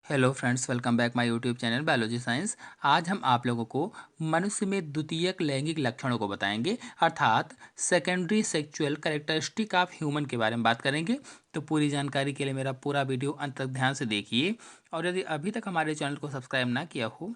Hello friends, welcome back my YouTube channel biology science. आज हम आप लोगों को मनुष्य में द्वितीयक लैंगिक लक्षणों को बताएंगे, अर्थात secondary sexual characteristic of human के बारे में बात करेंगे। तो पूरी जानकारी के लिए मेरा पूरा वीडियो अंत तक ध्यान से देखिए, और यदि अभी तक हमारे चैनल को सब्सक्राइब ना किया हो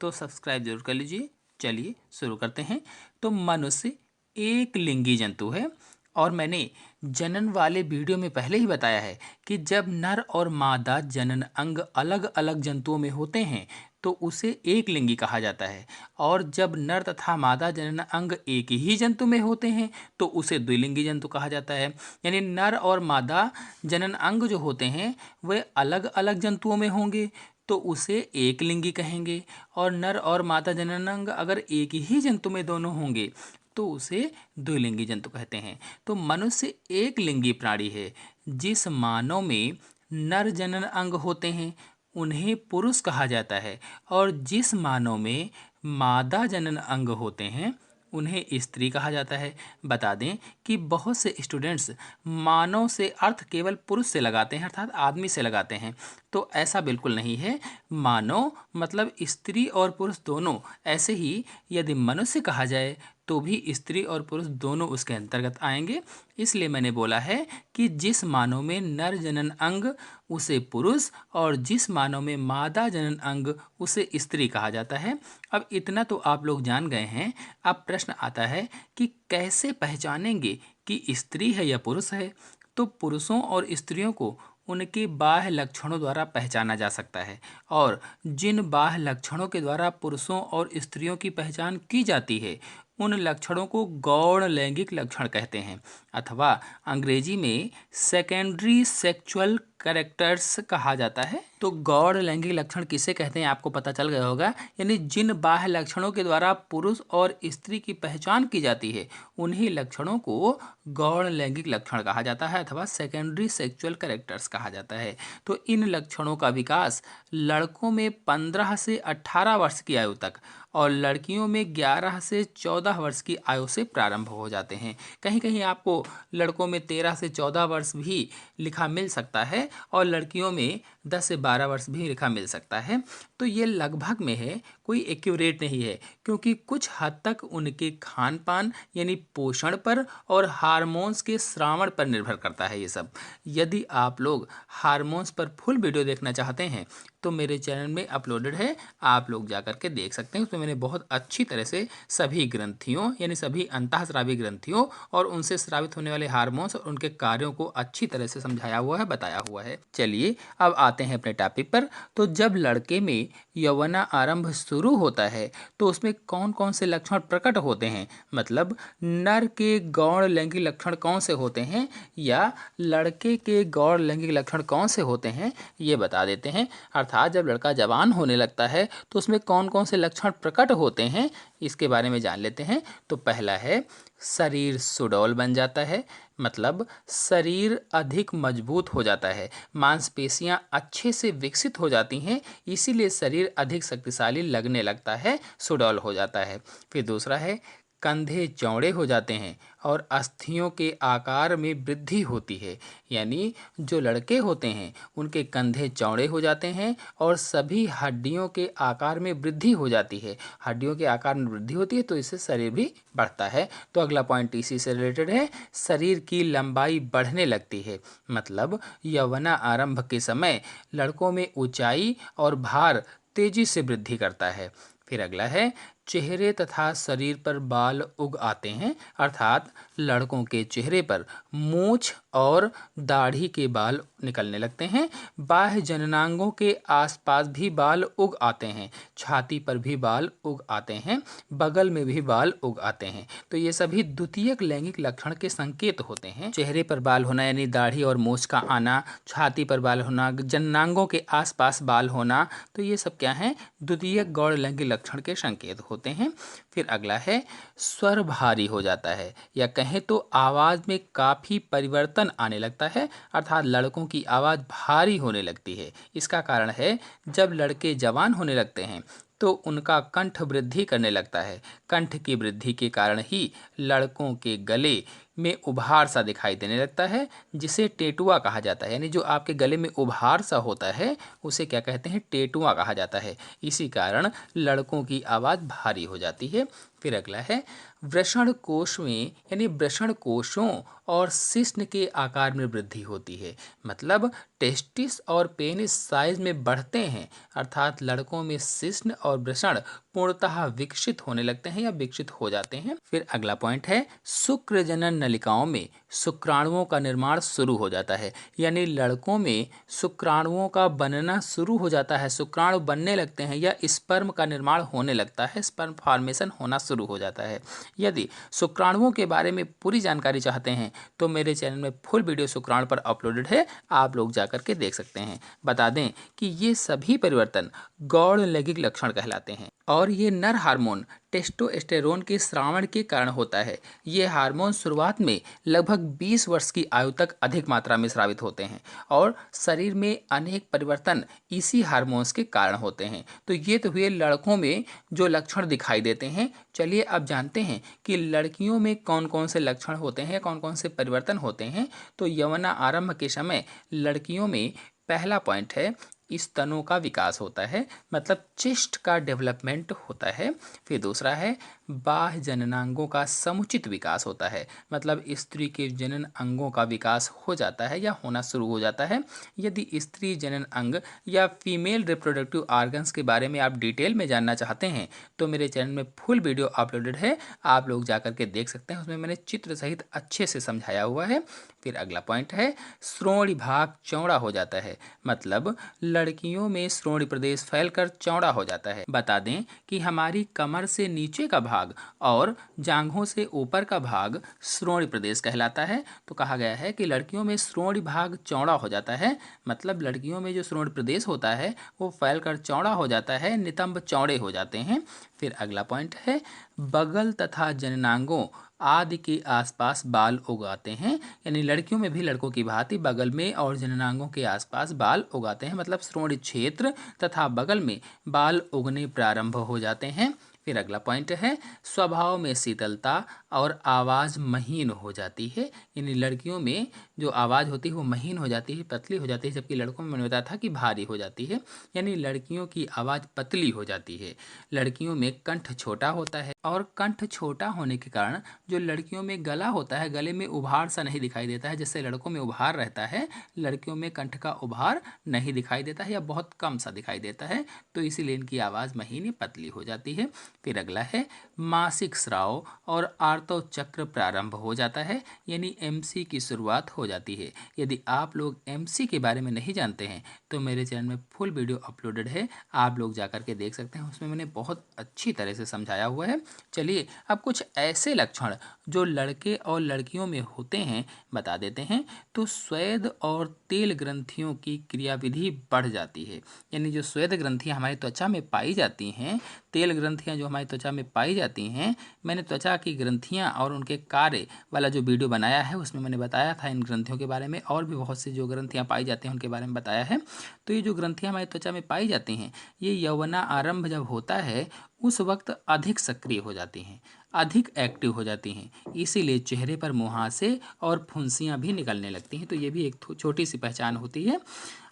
तो सब्सक्राइब जरूर कर लीजिए। चलिए शुरू करते हैं। तो मनुष्य एक लिंगी जंतु है, और मैंने जनन वाले वीडियो में पहले ही बताया है कि जब नर और मादा जनन अंग अलग अलग जंतुओं में होते हैं तो उसे एक लिंगी कहा जाता है, और जब नर तथा मादा जनन अंग एक ही जंतु में होते हैं तो उसे द्विलिंगी जंतु कहा जाता है। यानी नर और मादा जनन अंग जो होते हैं वे अलग अलग जंतुओं में होंगे तो उसे एक लिंगी कहेंगे, और नर और मादा जनन अंग अगर एक ही जंतु में दोनों होंगे तो उसे द्विलिंगी जंतु कहते हैं। तो मनुष्य एक लिंगी प्राणी है। जिस मानव में नर जनन अंग होते हैं उन्हें पुरुष कहा जाता है, और जिस मानव में मादा जनन अंग होते हैं उन्हें स्त्री कहा जाता है। बता दें कि बहुत से स्टूडेंट्स मानव से अर्थ केवल पुरुष से लगाते हैं, अर्थात आदमी से लगाते हैं। तो ऐसा बिल्कुल नहीं है। मानव मतलब स्त्री और पुरुष दोनों। ऐसे ही यदि मनुष्य कहा जाए तो भी स्त्री और पुरुष दोनों उसके अंतर्गत आएंगे। इसलिए मैंने बोला है कि जिस मानव में नर जनन अंग उसे पुरुष, और जिस मानव में मादा जनन अंग उसे स्त्री कहा जाता है। अब इतना तो आप लोग जान गए हैं। अब प्रश्न आता है कि कैसे पहचानेंगे कि स्त्री है या पुरुष है। तो पुरुषों और स्त्रियों को उनके बाह्य लक्षणों द्वारा पहचाना जा सकता है, और जिन बाह्य लक्षणों के द्वारा पुरुषों और स्त्रियों की पहचान की जाती है उन लक्षणों को गौण लैंगिक लक्षण कहते हैं, अथवा अंग्रेजी में सेकेंडरी सेक्सुअल कैरेक्टर्स कहा जाता है। तो गौण लैंगिक लक्षण किसे कहते हैं आपको पता चल गया होगा। यानी जिन बाह्य लक्षणों के द्वारा पुरुष और स्त्री की पहचान की जाती है उन्हीं लक्षणों को गौण लैंगिक लक्षण कहा जाता है, अथवा सेकेंडरी सेक्सुअल कैरेक्टर्स कहा जाता है। तो इन लक्षणों का विकास लड़कों में 15 से 18 वर्ष की आयु तक, और लड़कियों में 11 से 14 वर्ष की आयु से प्रारंभ हो जाते हैं। कहीं कहीं आपको लड़कों में 13 से 14 वर्ष भी लिखा मिल सकता है, और लड़कियों में 10 से 12 वर्ष भी लिखा मिल सकता है। तो ये लगभग में है, कोई एक्यूरेट नहीं है, क्योंकि कुछ हद तक उनके खान पान यानी पोषण पर और हार्मोन्स के श्रावण पर निर्भर करता है ये सब। यदि आप लोग हार्मोन्स पर फुल वीडियो देखना चाहते हैं तो मेरे चैनल में अपलोडेड है, आप लोग जाकर के देख सकते हैं। उसमें मैंने बहुत अच्छी तरह से सभी ग्रंथियों यानी सभी अंतःस्रावी ग्रंथियों और उनसे स्रावित होने वाले हार्मोन्स और उनके कार्यों को अच्छी तरह से समझाया हुआ है, बताया हुआ है। चलिए अब आते हैं अपने टॉपिक पर। तो जब लड़के में यौवना आरंभ शुरू होता है तो उसमें कौन कौन से लक्षण प्रकट होते हैं, मतलब नर के गौण लैंगिक लक्षण कौन से होते हैं या लड़के के गौण लैंगिक लक्षण कौन से होते हैं, ये बता देते हैं। अर्थात जब लड़का जवान होने लगता है तो उसमें कौन कौन से लक्षण प्रकट होते हैं इसके बारे में जान लेते हैं। तो पहला है, शरीर सुडौल बन जाता है, मतलब शरीर अधिक मजबूत हो जाता है, मांसपेशियां अच्छे से विकसित हो जाती हैं, इसीलिए शरीर अधिक शक्तिशाली लगने लगता है, सुडौल हो जाता है। फिर दूसरा है, कंधे चौड़े हो जाते हैं और अस्थियों के आकार में वृद्धि होती है। यानी जो लड़के होते हैं उनके कंधे चौड़े हो जाते हैं और सभी हड्डियों के आकार में वृद्धि हो जाती है। हड्डियों के आकार में वृद्धि होती है तो इससे शरीर भी बढ़ता है। तो अगला पॉइंट इसी से रिलेटेड है, शरीर की लंबाई बढ़ने लगती है, मतलब यौवना आरंभ के समय लड़कों में ऊंचाई और भार तेजी से वृद्धि करता है। फिर अगला है, चेहरे तथा शरीर पर बाल उग आते हैं, अर्थात लड़कों के चेहरे पर मूछ और दाढ़ी के बाल निकलने लगते हैं। बाह्य जननांगों के आसपास भी बाल उग आते हैं, छाती पर भी बाल उग आते हैं, बगल में भी बाल उग आते हैं। तो ये सभी द्वितीयक लैंगिक लक्षण के संकेत होते हैं। चेहरे पर बाल होना यानी दाढ़ी और मूछ का आना, छाती पर बाल होना, जननांगों के आसपास बाल होना, तो ये सब क्या है, द्वितीयक गौण लैंगिक लक्षण के संकेत होते हैं। फिर अगला है, स्वर भारी हो जाता है, या कहें तो आवाज में काफी परिवर्तन आने लगता है, अर्थात लड़कों की आवाज भारी होने लगती है। इसका कारण है, जब लड़के जवान होने लगते हैं तो उनका कंठ वृद्धि करने लगता है। कंठ की वृद्धि के कारण ही लड़कों के गले में उभार सा दिखाई देने लगता है, जिसे टेटुआ कहा जाता है। यानी जो आपके गले में उभार सा होता है उसे क्या कहते हैं, टेटुआ कहा जाता है। इसी कारण लड़कों की आवाज़ भारी हो जाती है। फिर अगला है, वृषण कोश में यानी वृषण कोशों और शिश्न के आकार में वृद्धि होती है। मतलब टेस्टिस और पेनिस साइज में बढ़ते हैं, अर्थात लड़कों में शिश्न और वृषण पूर्णतः विकसित होने लगते हैं या विकसित हो जाते हैं। फिर अगला पॉइंट है, शुक्र जनन नलिकाओं में शुक्राणुओं का निर्माण शुरू हो जाता है। यानी लड़कों में शुक्राणुओं का बनना शुरू हो जाता है, शुक्राणु बनने लगते हैं या स्पर्म का निर्माण होने लगता है, स्पर्म फॉर्मेशन होना शुरू हो जाता है। यदि शुक्राणुओं के बारे में पूरी जानकारी चाहते हैं तो मेरे चैनल में फुल वीडियो शुक्राणु पर अपलोडेड है, आप लोग जाकर के देख सकते हैं। बता दें कि ये सभी परिवर्तन गौण लैंगिक लक्षण कहलाते हैं और ये नर हार्मोन टेस्टोस्टेरोन के स्रावण के कारण होता है। ये हार्मोन शुरुआत में लगभग 20 वर्ष की आयु तक अधिक मात्रा में स्रावित होते हैं और शरीर में अनेक परिवर्तन इसी हार्मोन्स के कारण होते हैं। तो ये तो हुए लड़कों में जो लक्षण दिखाई देते हैं। चलिए अब जानते हैं कि लड़कियों में कौन कौन से लक्षण होते हैं, कौन कौन से परिवर्तन होते हैं। तो यौवना आरंभ के समय लड़कियों में पहला पॉइंट है, स्तनों का विकास होता है, मतलब चेस्ट का डेवलपमेंट होता है। फिर दूसरा है, बाह्य जननांगों का समुचित विकास होता है, मतलब स्त्री के जनन अंगों का विकास हो जाता है या होना शुरू हो जाता है। यदि स्त्री जनन अंग या फीमेल रिप्रोडक्टिव ऑर्गन्स के बारे में आप डिटेल में जानना चाहते हैं तो मेरे चैनल में फुल वीडियो अपलोडेड है, आप लोग जाकर के देख सकते हैं। उसमें मैंने चित्र सहित अच्छे से समझाया हुआ है। फिर अगला पॉइंट है, श्रोणि भाग चौड़ा हो जाता है, मतलब लड़कियों में श्रोणि प्रदेश फैलकर चौड़ा हो जाता है। बता दें कि हमारी कमर से नीचे का भाग और जांघों से ऊपर का भाग श्रोणि प्रदेश कहलाता है। तो कहा गया है कि लड़कियों में श्रोणि भाग चौड़ा हो जाता है, मतलब लड़कियों में जो श्रोणि प्रदेश होता है वो फैलकर चौड़ा हो जाता है, नितंब चौड़े हो जाते हैं। फिर अगला पॉइंट है, बगल तथा जननांगों आदि के आसपास बाल उगाते हैं। यानी लड़कियों में भी लड़कों की भांति बगल में और जननांगों के आसपास बाल उगाते हैं, मतलब श्रोणि क्षेत्र तथा बगल में बाल उगने प्रारंभ हो जाते हैं। फिर अगला पॉइंट है, स्वभाव में शीतलता और आवाज़ महीन हो जाती है। यानी लड़कियों में जो आवाज़ होती है वो महीन हो जाती है, पतली हो जाती है, जबकि लड़कों में मैंने बताया था कि भारी हो जाती है। यानी लड़कियों की आवाज़ पतली हो जाती है। लड़कियों में कंठ छोटा होता है और कंठ छोटा होने के कारण जो लड़कियों में गला होता है, गले में उभार सा नहीं दिखाई देता है। जैसे लड़कों में उभार रहता है, लड़कियों में कंठ का उभार नहीं दिखाई देता है या बहुत कम सा दिखाई देता है, तो इसीलिए इनकी आवाज़ महीन या पतली हो जाती है। फिर अगला है, मासिक स्राव और आर्तव चक्र प्रारंभ हो जाता है, यानी एमसी की शुरुआत हो जाती है। यदि आप लोग एमसी के बारे में नहीं जानते हैं तो मेरे चैनल में फुल वीडियो अपलोडेड है, आप लोग जाकर के देख सकते हैं। उसमें मैंने बहुत अच्छी तरह से समझाया हुआ है। चलिए अब कुछ ऐसे लक्षण जो लड़के और लड़कियों में होते हैं बता देते हैं। तो स्वेद और तेल ग्रंथियों की क्रियाविधि बढ़ जाती है। यानी जो स्वेद ग्रंथियां हमारी त्वचा में पाई जाती हैं, तेल ग्रंथियां जो हमारी त्वचा में पाई जाती हैं, मैंने त्वचा की ग्रंथियां और उनके कार्य वाला जो वीडियो बनाया है उसमें मैंने बताया था इन ग्रंथियों के बारे में, और भी बहुत सी जो ग्रंथियां पाई जाती हैं उनके बारे में बताया है। तो ये जो ग्रंथियां हमारी त्वचा में पाई जाती हैं, ये यौवना आरंभ जब होता है उस वक्त अधिक सक्रिय हो जाती हैं, अधिक एक्टिव हो जाती हैं, इसीलिए चेहरे पर मुहासे और फुंसियाँ भी निकलने लगती हैं। तो ये भी एक छोटी सी पहचान होती है।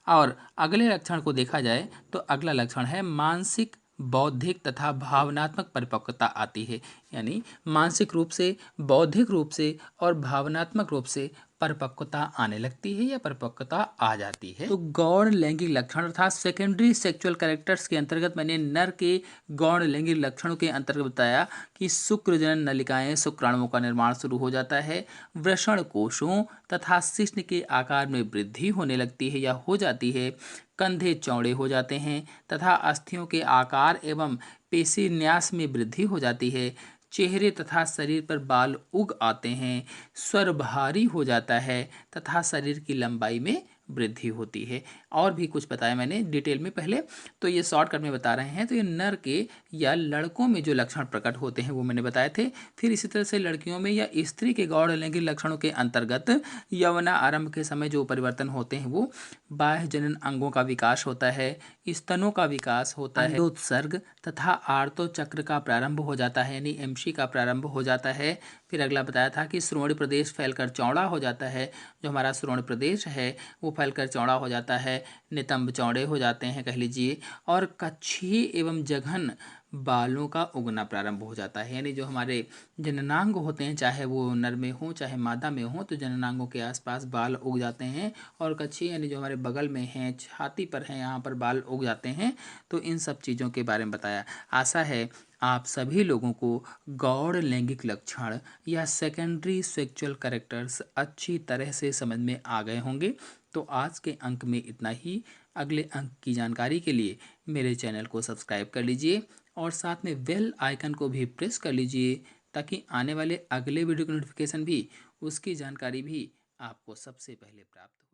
और अगले लक्षण को देखा जाए तो अगला लक्षण है, मानसिक बौद्धिक तथा भावनात्मक परिपक्वता आती है। यानी मानसिक रूप से, बौद्धिक रूप से और भावनात्मक रूप से परिपक्वता आने लगती है या परिपक्वता आ जाती है। तो गौण लैंगिक लक्षण अर्थात सेकेंडरी सेक्सुअल कैरेक्टर्स के अंतर्गत मैंने नर के गौण लैंगिक लक्षणों के अंतर्गत बताया कि शुक्र जनन नलिकाएं शुक्राणुओं का निर्माण शुरू हो जाता है, वृषण कोशों तथा शिश्न के आकार में वृद्धि होने लगती है या हो जाती है, कंधे चौड़े हो जाते हैं तथा अस्थियों के आकार एवं पेशीन्यास में वृद्धि हो जाती है, चेहरे तथा शरीर पर बाल उग आते हैं, स्वर भारी हो जाता है तथा शरीर की लंबाई में वृद्धि होती है। और भी कुछ बताया मैंने डिटेल में पहले, तो ये शॉर्टकट में बता रहे हैं। तो ये नर के या लड़कों में जो लक्षण प्रकट होते हैं वो मैंने बताए थे। फिर इसी तरह से लड़कियों में या स्त्री के गौण लैंगिक लक्षणों के अंतर्गत यौवना आरंभ के समय जो परिवर्तन होते हैं वो बाह्य जनन अंगों का विकास होता है, स्तनों का विकास होता है, अंडोत्सर्ग तथा आर्तो चक्र का प्रारंभ हो जाता है, यानी एमसी का प्रारंभ हो जाता है। फिर अगला बताया था कि श्रोणि प्रदेश फैलकर चौड़ा हो जाता है। जो हमारा श्रोणि प्रदेश है वो फैलकर चौड़ा हो जाता है, नितंब चौड़े हो जाते हैं कह लीजिए, और कच्छी एवं जघन बालों का उगना प्रारंभ हो जाता है। यानी जो हमारे जननांग होते हैं, चाहे वो नर में हो चाहे मादा में हो, तो जननांगों के आसपास बाल उग जाते हैं। और कच्छी यानी जो हमारे बगल में हैं, छाती पर हैं, यहाँ पर बाल उग जाते हैं। तो इन सब चीज़ों के बारे में बताया। आशा है आप सभी लोगों को गौण लैंगिक लक्षण या सेकेंडरी सेक्सुअल कैरेक्टर्स अच्छी तरह से समझ में आ गए होंगे। तो आज के अंक में इतना ही। अगले अंक की जानकारी के लिए मेरे चैनल को सब्सक्राइब कर लीजिए और साथ में बेल आइकन को भी प्रेस कर लीजिए, ताकि आने वाले अगले वीडियो की नोटिफिकेशन भी, उसकी जानकारी भी आपको सबसे पहले प्राप्त हो।